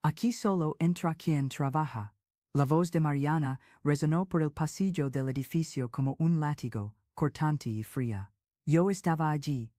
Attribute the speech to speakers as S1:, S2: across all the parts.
S1: Aquí solo entra quien trabaja. La voz de Mariana resonó por el pasillo del edificio como un látigo, cortante y fría. Yo estaba allí,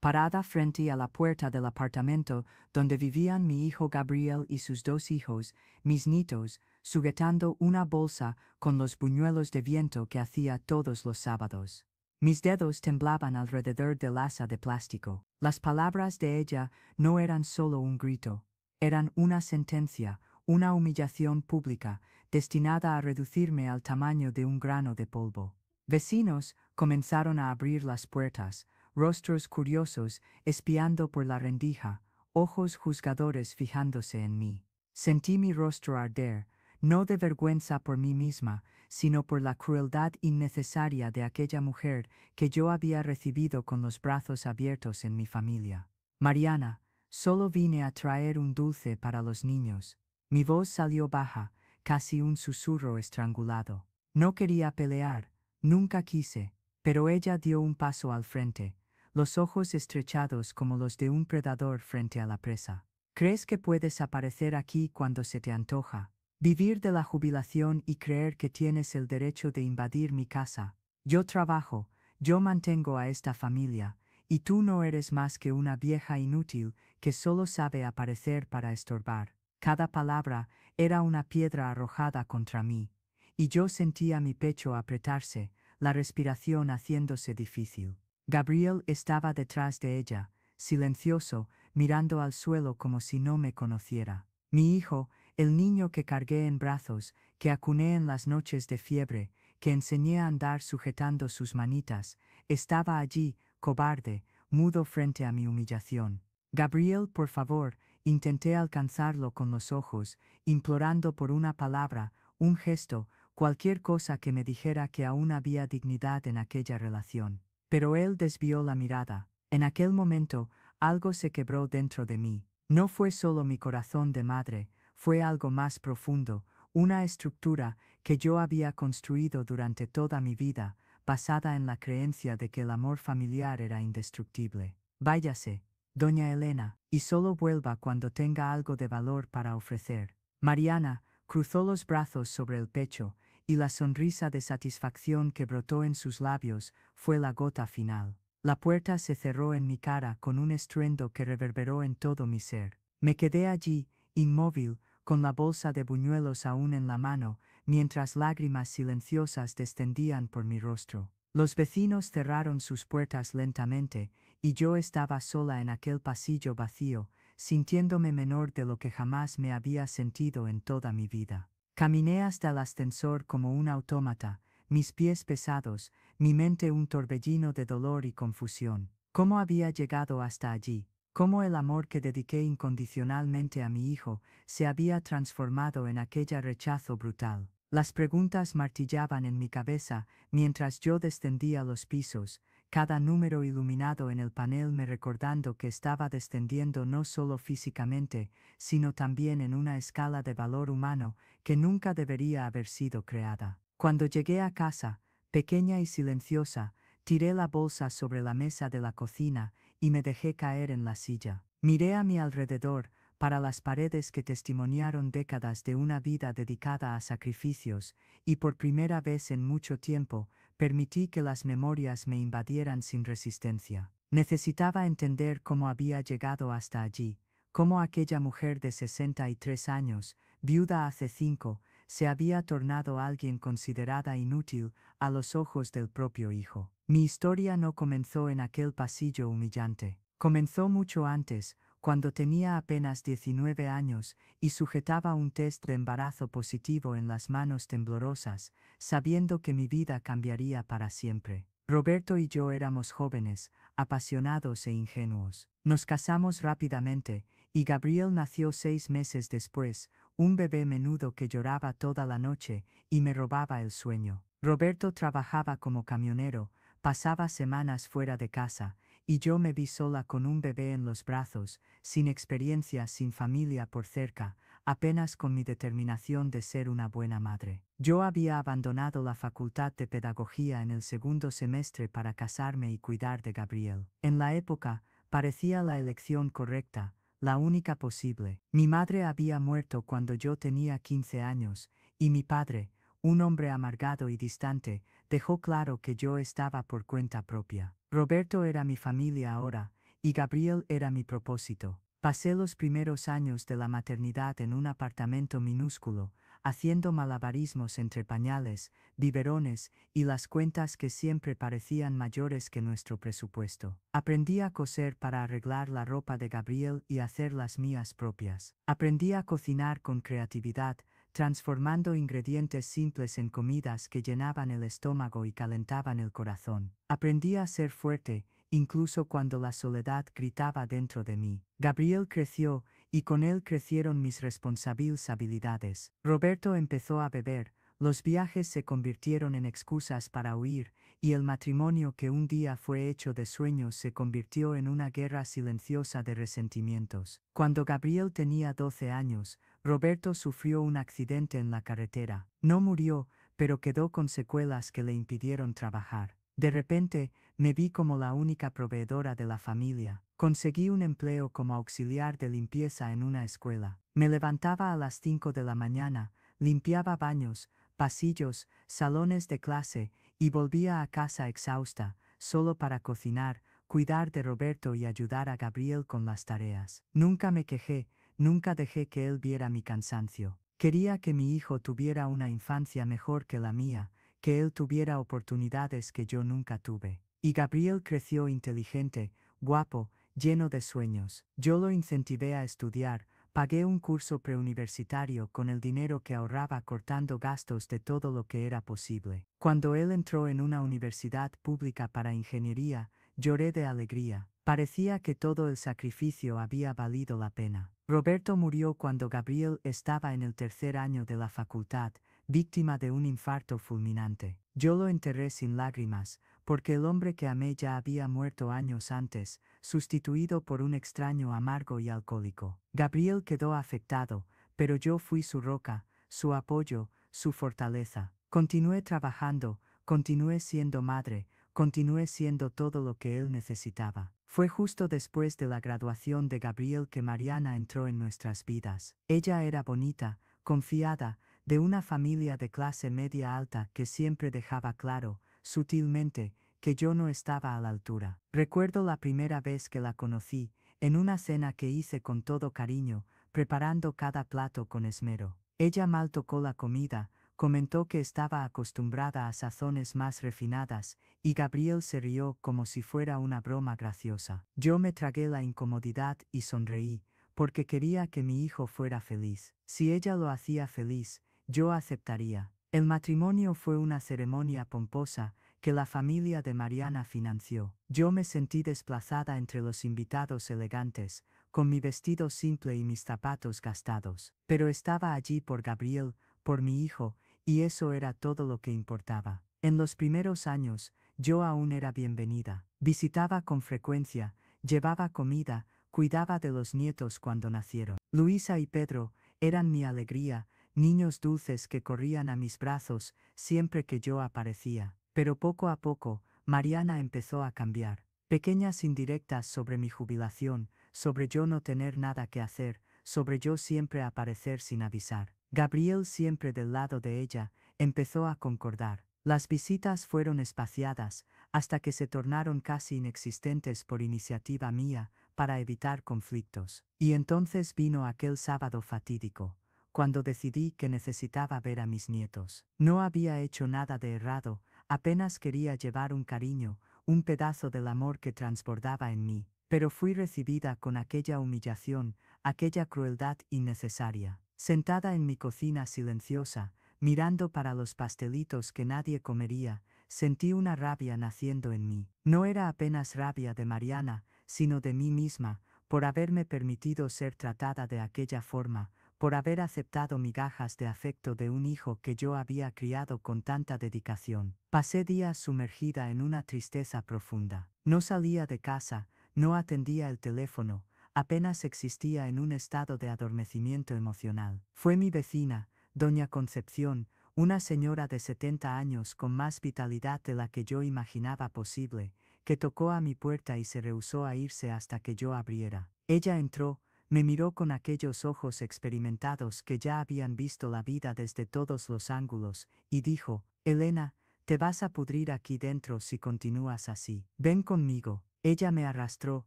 S1: parada frente a la puerta del apartamento donde vivían mi hijo Gabriel y sus dos hijos, mis nietos, sujetando una bolsa con los buñuelos de viento que hacía todos los sábados. Mis dedos temblaban alrededor del asa de plástico. Las palabras de ella no eran solo un grito, eran una sentencia, una humillación pública, destinada a reducirme al tamaño de un grano de polvo. Vecinos comenzaron a abrir las puertas, rostros curiosos espiando por la rendija, ojos juzgadores fijándose en mí. Sentí mi rostro arder, no de vergüenza por mí misma, sino por la crueldad innecesaria de aquella mujer que yo había recibido con los brazos abiertos en mi familia. Mariana, solo vine a traer un dulce para los niños. Mi voz salió baja, casi un susurro estrangulado. No quería pelear, nunca quise, pero ella dio un paso al frente, los ojos estrechados como los de un predador frente a la presa. ¿Crees que puedes aparecer aquí cuando se te antoja? Vivir de la jubilación y creer que tienes el derecho de invadir mi casa. Yo trabajo, yo mantengo a esta familia, y tú no eres más que una vieja inútil que solo sabe aparecer para estorbar. Cada palabra era una piedra arrojada contra mí, y yo sentía mi pecho apretarse, la respiración haciéndose difícil. Gabriel estaba detrás de ella, silencioso, mirando al suelo como si no me conociera. Mi hijo, el niño que cargué en brazos, que acuné en las noches de fiebre, que enseñé a andar sujetando sus manitas, estaba allí, cobarde, mudo frente a mi humillación. Gabriel, por favor, intenté alcanzarlo con los ojos, implorando por una palabra, un gesto, cualquier cosa que me dijera que aún había dignidad en aquella relación. Pero él desvió la mirada. En aquel momento, algo se quebró dentro de mí. No fue solo mi corazón de madre, fue algo más profundo, una estructura que yo había construido durante toda mi vida, basada en la creencia de que el amor familiar era indestructible. Váyase, doña Elena, y solo vuelva cuando tenga algo de valor para ofrecer. Mariana cruzó los brazos sobre el pecho, y la sonrisa de satisfacción que brotó en sus labios fue la gota final. La puerta se cerró en mi cara con un estruendo que reverberó en todo mi ser. Me quedé allí, inmóvil, con la bolsa de buñuelos aún en la mano, mientras lágrimas silenciosas descendían por mi rostro. Los vecinos cerraron sus puertas lentamente, y yo estaba sola en aquel pasillo vacío, sintiéndome menor de lo que jamás me había sentido en toda mi vida. Caminé hasta el ascensor como un autómata, mis pies pesados, mi mente un torbellino de dolor y confusión. ¿Cómo había llegado hasta allí? ¿Cómo el amor que dediqué incondicionalmente a mi hijo se había transformado en aquella rechazo brutal? Las preguntas martillaban en mi cabeza mientras yo descendía los pisos, cada número iluminado en el panel me recordando que estaba descendiendo no solo físicamente, sino también en una escala de valor humano que nunca debería haber sido creada. Cuando llegué a casa, pequeña y silenciosa, tiré la bolsa sobre la mesa de la cocina y me dejé caer en la silla. Miré a mi alrededor, para las paredes que testimoniaron décadas de una vida dedicada a sacrificios, y por primera vez en mucho tiempo, permití que las memorias me invadieran sin resistencia. Necesitaba entender cómo había llegado hasta allí, cómo aquella mujer de 63 años, viuda hace 5, se había tornado alguien considerada inútil a los ojos del propio hijo. Mi historia no comenzó en aquel pasillo humillante. Comenzó mucho antes, cuando tenía apenas 19 años y sujetaba un test de embarazo positivo en las manos temblorosas, sabiendo que mi vida cambiaría para siempre. Roberto y yo éramos jóvenes, apasionados e ingenuos. Nos casamos rápidamente, y Gabriel nació 6 meses después, un bebé menudo que lloraba toda la noche y me robaba el sueño. Roberto trabajaba como camionero, pasaba semanas fuera de casa, y yo me vi sola con un bebé en los brazos, sin experiencia, sin familia por cerca, apenas con mi determinación de ser una buena madre. Yo había abandonado la facultad de pedagogía en el segundo semestre para casarme y cuidar de Gabriel. En la época, parecía la elección correcta, la única posible. Mi madre había muerto cuando yo tenía 15 años, y mi padre, un hombre amargado y distante, dejó claro que yo estaba por cuenta propia. Roberto era mi familia ahora, y Gabriel era mi propósito. Pasé los primeros años de la maternidad en un apartamento minúsculo, haciendo malabarismos entre pañales, biberones y las cuentas que siempre parecían mayores que nuestro presupuesto. Aprendí a coser para arreglar la ropa de Gabriel y hacer las mías propias. Aprendí a cocinar con creatividad, transformando ingredientes simples en comidas que llenaban el estómago y calentaban el corazón. Aprendí a ser fuerte, incluso cuando la soledad gritaba dentro de mí. Gabriel creció, y con él crecieron mis responsabilidades. Roberto empezó a beber, los viajes se convirtieron en excusas para huir, y el matrimonio que un día fue hecho de sueños se convirtió en una guerra silenciosa de resentimientos. Cuando Gabriel tenía 12 años, Roberto sufrió un accidente en la carretera. No murió, pero quedó con secuelas que le impidieron trabajar. De repente, me vi como la única proveedora de la familia. Conseguí un empleo como auxiliar de limpieza en una escuela. Me levantaba a las 5 de la mañana, limpiaba baños, pasillos, salones de clase, y volvía a casa exhausta, solo para cocinar, cuidar de Roberto y ayudar a Gabriel con las tareas. Nunca me quejé, nunca dejé que él viera mi cansancio. Quería que mi hijo tuviera una infancia mejor que la mía, que él tuviera oportunidades que yo nunca tuve. Y Gabriel creció inteligente, guapo, lleno de sueños. Yo lo incentivé a estudiar, pagué un curso preuniversitario con el dinero que ahorraba cortando gastos de todo lo que era posible. Cuando él entró en una universidad pública para ingeniería, lloré de alegría. Parecía que todo el sacrificio había valido la pena. Roberto murió cuando Gabriel estaba en el tercer año de la facultad, víctima de un infarto fulminante. Yo lo enterré sin lágrimas, porque el hombre que amé ya había muerto años antes, sustituido por un extraño amargo y alcohólico. Gabriel quedó afectado, pero yo fui su roca, su apoyo, su fortaleza. Continué trabajando, continué siendo madre, continué siendo todo lo que él necesitaba. Fue justo después de la graduación de Gabriel que Mariana entró en nuestras vidas. Ella era bonita, confiada, de una familia de clase media alta que siempre dejaba claro, sutilmente, que yo no estaba a la altura. Recuerdo la primera vez que la conocí, en una cena que hice con todo cariño, preparando cada plato con esmero. Ella mal tocó la comida, comentó que estaba acostumbrada a sazones más refinadas, y Gabriel se rió como si fuera una broma graciosa. Yo me tragué la incomodidad y sonreí, porque quería que mi hijo fuera feliz. Si ella lo hacía feliz, yo aceptaría. El matrimonio fue una ceremonia pomposa que la familia de Mariana financió. Yo me sentí desplazada entre los invitados elegantes, con mi vestido simple y mis zapatos gastados. Pero estaba allí por Gabriel, por mi hijo, y eso era todo lo que importaba. En los primeros años, yo aún era bienvenida. Visitaba con frecuencia, llevaba comida, cuidaba de los nietos cuando nacieron. Luisa y Pedro eran mi alegría, niños dulces que corrían a mis brazos siempre que yo aparecía. Pero poco a poco, Mariana empezó a cambiar. Pequeñas indirectas sobre mi jubilación, sobre yo no tener nada que hacer, sobre yo siempre aparecer sin avisar. Gabriel, siempre del lado de ella, empezó a concordar. Las visitas fueron espaciadas, hasta que se tornaron casi inexistentes por iniciativa mía, para evitar conflictos. Y entonces vino aquel sábado fatídico, cuando decidí que necesitaba ver a mis nietos. No había hecho nada de errado, apenas quería llevar un cariño, un pedazo del amor que transbordaba en mí, pero fui recibida con aquella humillación, aquella crueldad innecesaria. Sentada en mi cocina silenciosa, mirando para los pastelitos que nadie comería, sentí una rabia naciendo en mí. No era apenas rabia de Mariana, sino de mí misma, por haberme permitido ser tratada de aquella forma, por haber aceptado migajas de afecto de un hijo que yo había criado con tanta dedicación. Pasé días sumergida en una tristeza profunda. No salía de casa, no atendía el teléfono, apenas existía en un estado de adormecimiento emocional. Fue mi vecina, doña Concepción, una señora de 70 años con más vitalidad de la que yo imaginaba posible, que tocó a mi puerta y se rehusó a irse hasta que yo abriera. Ella entró, me miró con aquellos ojos experimentados que ya habían visto la vida desde todos los ángulos, y dijo, Elena, te vas a pudrir aquí dentro si continúas así. Ven conmigo. Ella me arrastró,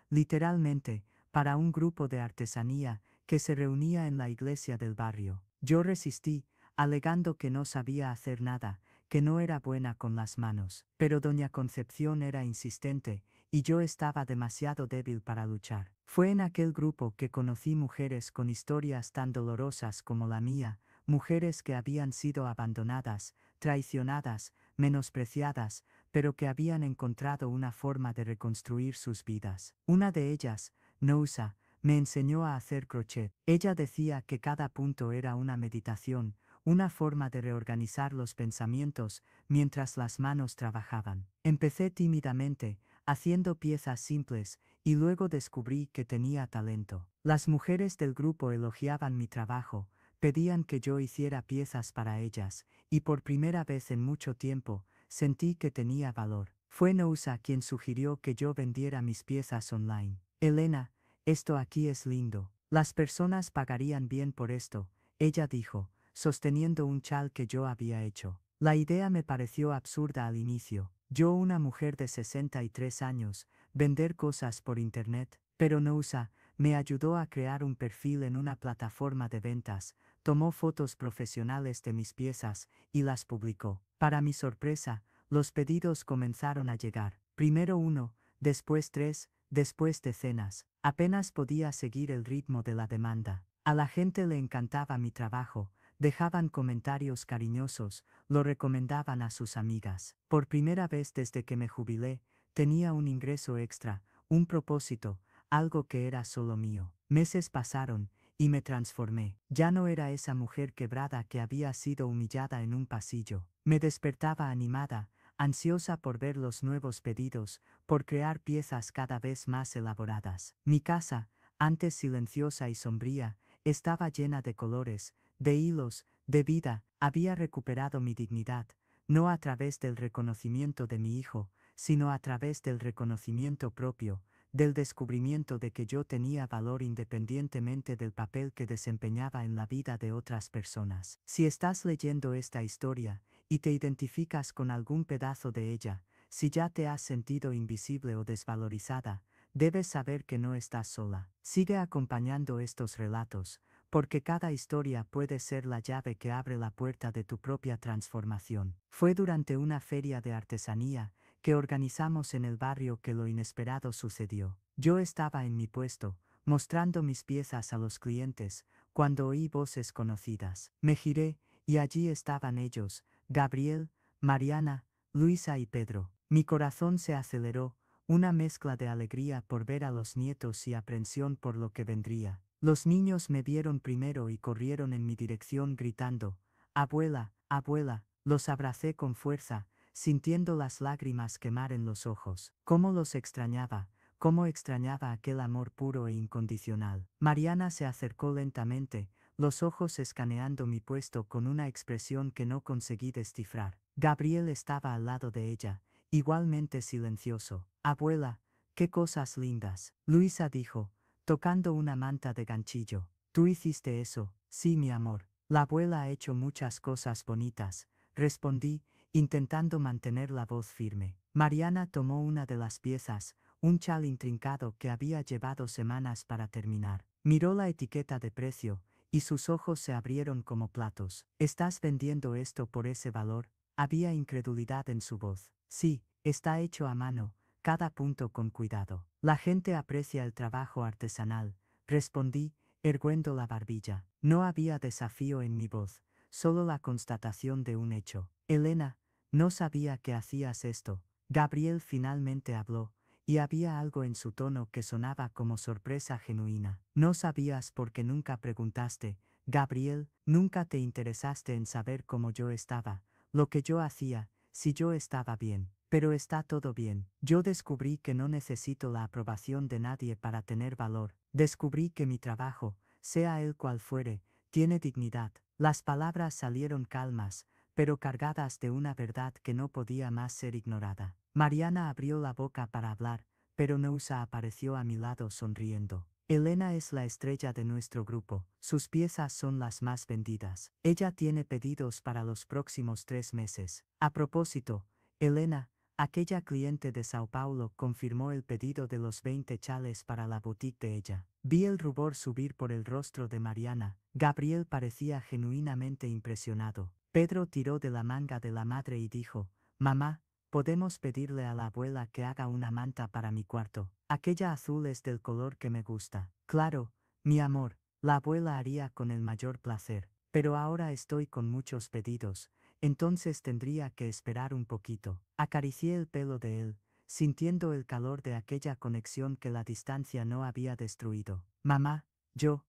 S1: literalmente, para un grupo de artesanía que se reunía en la iglesia del barrio. Yo resistí, alegando que no sabía hacer nada, que no era buena con las manos. Pero doña Concepción era insistente, y yo estaba demasiado débil para luchar. Fue en aquel grupo que conocí mujeres con historias tan dolorosas como la mía, mujeres que habían sido abandonadas, traicionadas, menospreciadas, pero que habían encontrado una forma de reconstruir sus vidas. Una de ellas, Nousa, me enseñó a hacer crochet. Ella decía que cada punto era una meditación, una forma de reorganizar los pensamientos mientras las manos trabajaban. Empecé tímidamente, haciendo piezas simples, y luego descubrí que tenía talento. Las mujeres del grupo elogiaban mi trabajo, pedían que yo hiciera piezas para ellas, y por primera vez en mucho tiempo, sentí que tenía valor. Fue Nousa quien sugirió que yo vendiera mis piezas online. Elena, esto aquí es lindo. Las personas pagarían bien por esto, ella dijo, sosteniendo un chal que yo había hecho. La idea me pareció absurda al inicio. Yo, una mujer de 63 años, vender cosas por internet, pero Nousa me ayudó a crear un perfil en una plataforma de ventas, tomó fotos profesionales de mis piezas y las publicó. Para mi sorpresa, los pedidos comenzaron a llegar. Primero uno, después tres, después decenas. Apenas podía seguir el ritmo de la demanda. A la gente le encantaba mi trabajo, dejaban comentarios cariñosos, lo recomendaban a sus amigas. Por primera vez desde que me jubilé, tenía un ingreso extra, un propósito, algo que era solo mío. Meses pasaron, y me transformé. Ya no era esa mujer quebrada que había sido humillada en un pasillo. Me despertaba animada, ansiosa por ver los nuevos pedidos, por crear piezas cada vez más elaboradas. Mi casa, antes silenciosa y sombría, estaba llena de colores, de hilos, de vida. Había recuperado mi dignidad, no a través del reconocimiento de mi hijo, sino a través del reconocimiento propio, del descubrimiento de que yo tenía valor independientemente del papel que desempeñaba en la vida de otras personas. Si estás leyendo esta historia, y te identificas con algún pedazo de ella, si ya te has sentido invisible o desvalorizada, debes saber que no estás sola. Sigue acompañando estos relatos, porque cada historia puede ser la llave que abre la puerta de tu propia transformación. Fue durante una feria de artesanía que organizamos en el barrio que lo inesperado sucedió. Yo estaba en mi puesto, mostrando mis piezas a los clientes, cuando oí voces conocidas. Me giré, y allí estaban ellos, Gabriel, Mariana, Luisa y Pedro. Mi corazón se aceleró, una mezcla de alegría por ver a los nietos y aprensión por lo que vendría. Los niños me vieron primero y corrieron en mi dirección gritando, «Abuela, abuela», los abracé con fuerza, sintiendo las lágrimas quemar en los ojos. Cómo los extrañaba, cómo extrañaba aquel amor puro e incondicional. Mariana se acercó lentamente, los ojos escaneando mi puesto con una expresión que no conseguí descifrar. Gabriel estaba al lado de ella, igualmente silencioso. «Abuela, qué cosas lindas», Luisa dijo, tocando una manta de ganchillo. «¿Tú hiciste eso?» «Sí, mi amor. La abuela ha hecho muchas cosas bonitas», respondí, intentando mantener la voz firme. Mariana tomó una de las piezas, un chal intrincado que había llevado semanas para terminar. Miró la etiqueta de precio, y sus ojos se abrieron como platos. «¿Estás vendiendo esto por ese valor?» Había incredulidad en su voz. «Sí, está hecho a mano, cada punto con cuidado. La gente aprecia el trabajo artesanal», respondí, erguendo la barbilla. No había desafío en mi voz, solo la constatación de un hecho. «Elena, no sabía que hacías esto». Gabriel finalmente habló, y había algo en su tono que sonaba como sorpresa genuina. «No sabías porque nunca preguntaste, Gabriel, nunca te interesaste en saber cómo yo estaba, lo que yo hacía, si yo estaba bien. Pero está todo bien. Yo descubrí que no necesito la aprobación de nadie para tener valor. Descubrí que mi trabajo, sea él cual fuere, tiene dignidad». Las palabras salieron calmas, pero cargadas de una verdad que no podía más ser ignorada. Mariana abrió la boca para hablar, pero Nousa apareció a mi lado sonriendo. Elena es la estrella de nuestro grupo, sus piezas son las más vendidas. Ella tiene pedidos para los próximos 3 meses. A propósito, Elena, aquella cliente de Sao Paulo, confirmó el pedido de los 20 chales para la boutique de ella. Vi el rubor subir por el rostro de Mariana. Gabriel parecía genuinamente impresionado. Pedro tiró de la manga de la madre y dijo: «Mamá, podemos pedirle a la abuela que haga una manta para mi cuarto. Aquella azul es del color que me gusta». «Claro, mi amor, la abuela haría con el mayor placer. Pero ahora estoy con muchos pedidos, entonces tendría que esperar un poquito». Acaricié el pelo de él, sintiendo el calor de aquella conexión que la distancia no había destruido. «Mamá,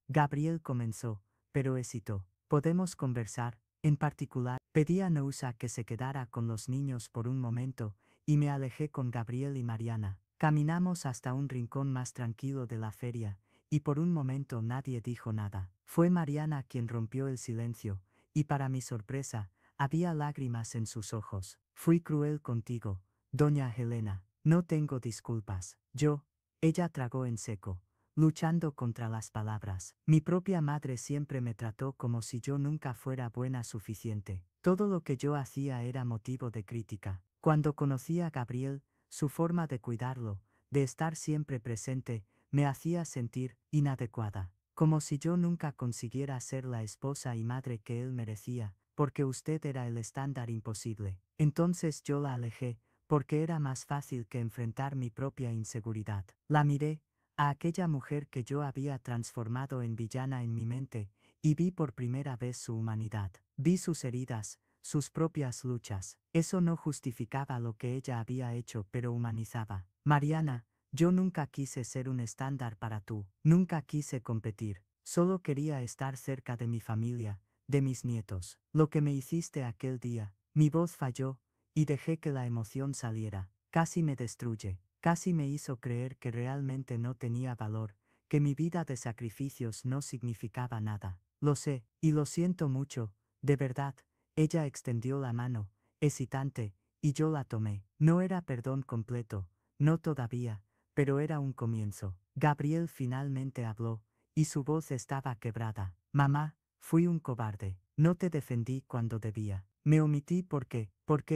S1: Gabriel comenzó, pero hesitó. «¿Podemos conversar? En particular, pedí a Nousa que se quedara con los niños por un momento, y me alejé con Gabriel y Mariana. Caminamos hasta un rincón más tranquilo de la feria, y por un momento nadie dijo nada. Fue Mariana quien rompió el silencio, y para mi sorpresa, había lágrimas en sus ojos. «Fui cruel contigo, doña Helena. No tengo disculpas». Ella tragó en seco, luchando contra las palabras. «Mi propia madre siempre me trató como si yo nunca fuera buena suficiente. Todo lo que yo hacía era motivo de crítica. Cuando conocí a Gabriel, su forma de cuidarlo, de estar siempre presente, me hacía sentir inadecuada, como si yo nunca consiguiera ser la esposa y madre que él merecía, porque usted era el estándar imposible». Entonces yo la alejé, porque era más fácil que enfrentar mi propia inseguridad. La miré, a aquella mujer que yo había transformado en villana en mi mente, y vi por primera vez su humanidad. Vi sus heridas, sus propias luchas. Eso no justificaba lo que ella había hecho, pero humanizaba. «Mariana, yo nunca quise ser un estándar para tú, nunca quise competir. Solo quería estar cerca de mi familia, de mis nietos. Lo que me hiciste aquel día». Mi voz falló, y dejé que la emoción saliera. «Casi me destruye. Casi me hizo creer que realmente no tenía valor, que mi vida de sacrificios no significaba nada. Lo sé, y lo siento mucho, de verdad». Ella extendió la mano, hesitante, y yo la tomé. No era perdón completo, no todavía, pero era un comienzo. Gabriel finalmente habló, y su voz estaba quebrada. «Mamá, fui un cobarde. No te defendí cuando debía. Me omití porque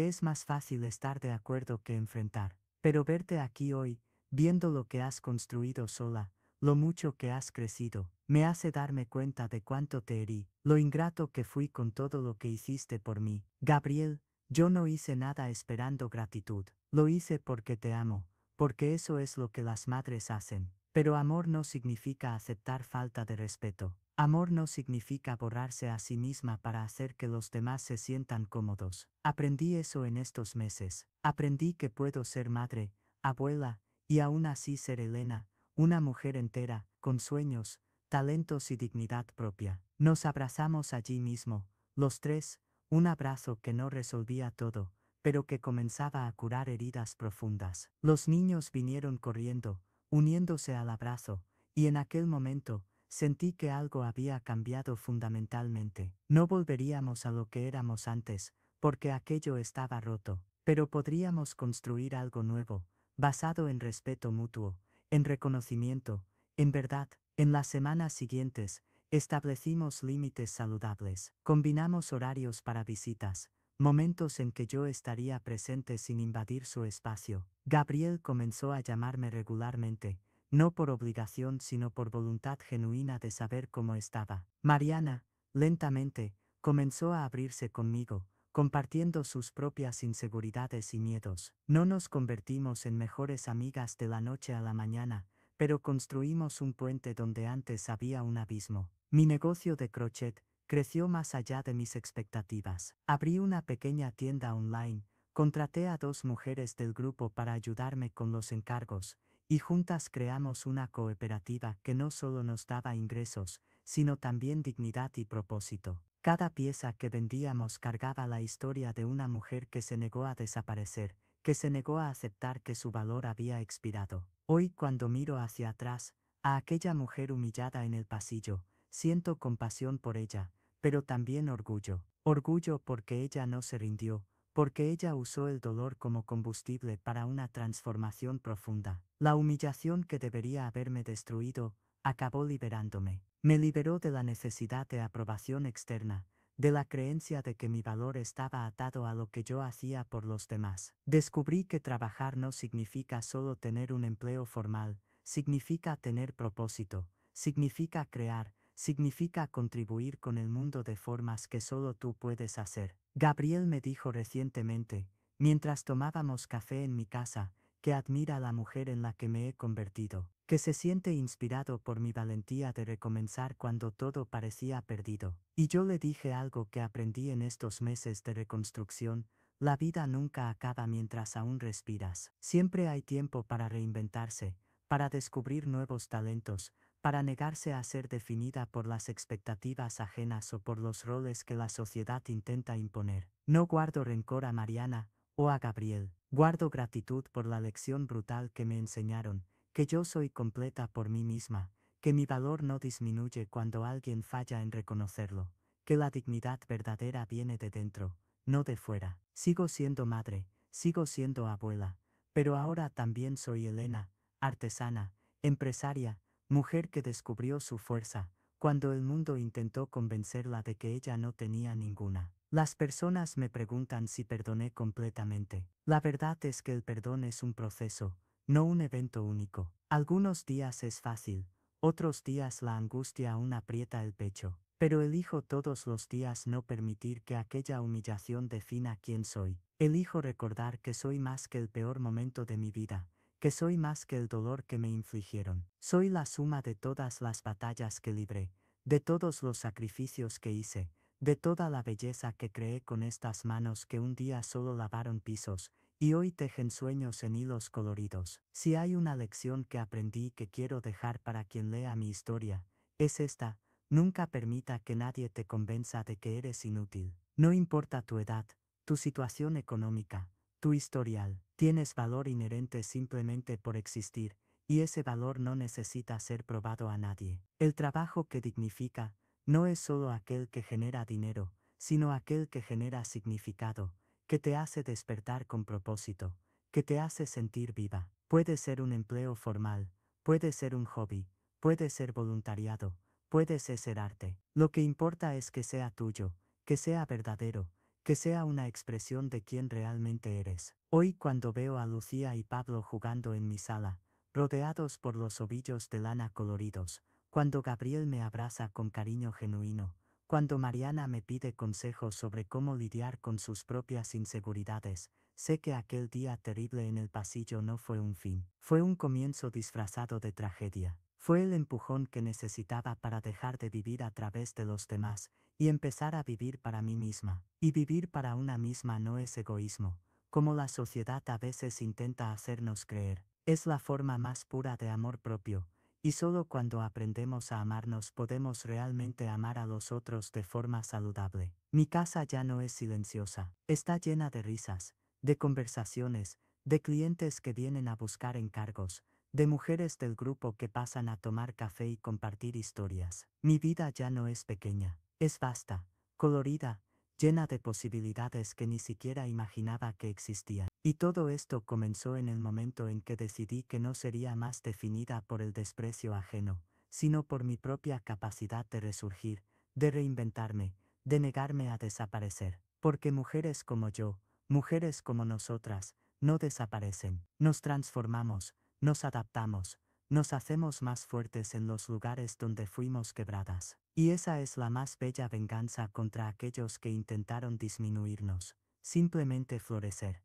S1: es más fácil estar de acuerdo que enfrentar. Pero verte aquí hoy, viendo lo que has construido sola, lo mucho que has crecido, me hace darme cuenta de cuánto te herí, lo ingrato que fui con todo lo que hiciste por mí. Gabriel, yo no hice nada esperando gratitud. Lo hice porque te amo, porque eso es lo que las madres hacen. Pero amor no significa aceptar falta de respeto. Amor no significa borrarse a sí misma para hacer que los demás se sientan cómodos. Aprendí eso en estos meses. Aprendí que puedo ser madre, abuela, y aún así ser Elena, una mujer entera, con sueños, talentos y dignidad propia. Nos abrazamos allí mismo, los tres, un abrazo que no resolvía todo, pero que comenzaba a curar heridas profundas. Los niños vinieron corriendo, uniéndose al abrazo, y en aquel momento, sentí que algo había cambiado fundamentalmente. No volveríamos a lo que éramos antes, porque aquello estaba roto, pero podríamos construir algo nuevo, basado en respeto mutuo, en reconocimiento, en verdad. En las semanas siguientes, establecimos límites saludables, combinamos horarios para visitas, momentos en que yo estaría presente sin invadir su espacio. Gabriel comenzó a llamarme regularmente, no por obligación sino por voluntad genuina de saber cómo estaba. Mariana, lentamente, comenzó a abrirse conmigo, compartiendo sus propias inseguridades y miedos. No nos convertimos en mejores amigas de la noche a la mañana, pero construimos un puente donde antes había un abismo. Mi negocio de crochet creció más allá de mis expectativas. Abrí una pequeña tienda online, contraté a 2 mujeres del grupo para ayudarme con los encargos, y juntas creamos una cooperativa que no solo nos daba ingresos, sino también dignidad y propósito. Cada pieza que vendíamos cargaba la historia de una mujer que se negó a desaparecer, que se negó a aceptar que su valor había expirado. Hoy, cuando miro hacia atrás, a aquella mujer humillada en el pasillo, siento compasión por ella, pero también orgullo. Orgullo porque ella no se rindió, porque ella usó el dolor como combustible para una transformación profunda. La humillación que debería haberme destruido, acabó liberándome. Me liberó de la necesidad de aprobación externa, de la creencia de que mi valor estaba atado a lo que yo hacía por los demás. Descubrí que trabajar no significa solo tener un empleo formal, significa tener propósito, significa crear, significa contribuir con el mundo de formas que solo tú puedes hacer. Gabriel me dijo recientemente, mientras tomábamos café en mi casa, que admira a la mujer en la que me he convertido, que se siente inspirado por mi valentía de recomenzar cuando todo parecía perdido. Y yo le dije algo que aprendí en estos meses de reconstrucción: la vida nunca acaba mientras aún respiras. Siempre hay tiempo para reinventarse, para descubrir nuevos talentos, para negarse a ser definida por las expectativas ajenas o por los roles que la sociedad intenta imponer. No guardo rencor a Mariana o a Gabriel. Guardo gratitud por la lección brutal que me enseñaron, que yo soy completa por mí misma, que mi valor no disminuye cuando alguien falla en reconocerlo, que la dignidad verdadera viene de dentro, no de fuera. Sigo siendo madre, sigo siendo abuela, pero ahora también soy Elena, artesana, empresaria, mujer que descubrió su fuerza, cuando el mundo intentó convencerla de que ella no tenía ninguna. Las personas me preguntan si perdoné completamente. La verdad es que el perdón es un proceso, no un evento único. Algunos días es fácil, otros días la angustia aún aprieta el pecho, pero elijo todos los días no permitir que aquella humillación defina quién soy. Elijo recordar que soy más que el peor momento de mi vida, que soy más que el dolor que me infligieron. Soy la suma de todas las batallas que libré, de todos los sacrificios que hice, de toda la belleza que creé con estas manos que un día solo lavaron pisos, y hoy tejen sueños en hilos coloridos. Si hay una lección que aprendí que quiero dejar para quien lea mi historia, es esta: nunca permita que nadie te convenza de que eres inútil. No importa tu edad, tu situación económica, tu historial, tienes valor inherente simplemente por existir, y ese valor no necesita ser probado a nadie. El trabajo que dignifica no es solo aquel que genera dinero, sino aquel que genera significado, que te hace despertar con propósito, que te hace sentir viva. Puede ser un empleo formal, puede ser un hobby, puede ser voluntariado, puede ser arte. Lo que importa es que sea tuyo, que sea verdadero, que sea una expresión de quién realmente eres. Hoy, cuando veo a Lucía y Pablo jugando en mi sala, rodeados por los ovillos de lana coloridos, cuando Gabriel me abraza con cariño genuino, cuando Mariana me pide consejos sobre cómo lidiar con sus propias inseguridades, sé que aquel día terrible en el pasillo no fue un fin, fue un comienzo disfrazado de tragedia. Fue el empujón que necesitaba para dejar de vivir a través de los demás y empezar a vivir para mí misma. Y vivir para una misma no es egoísmo, como la sociedad a veces intenta hacernos creer. Es la forma más pura de amor propio, y solo cuando aprendemos a amarnos podemos realmente amar a los otros de forma saludable. Mi casa ya no es silenciosa, está llena de risas, de conversaciones, de clientes que vienen a buscar encargos, de mujeres del grupo que pasan a tomar café y compartir historias. Mi vida ya no es pequeña, es vasta, colorida, llena de posibilidades que ni siquiera imaginaba que existían. Y todo esto comenzó en el momento en que decidí que no sería más definida por el desprecio ajeno, sino por mi propia capacidad de resurgir, de reinventarme, de negarme a desaparecer. Porque mujeres como yo, mujeres como nosotras, no desaparecen. Nos transformamos, nos adaptamos, nos hacemos más fuertes en los lugares donde fuimos quebradas. Y esa es la más bella venganza contra aquellos que intentaron disminuirnos. Simplemente florecer.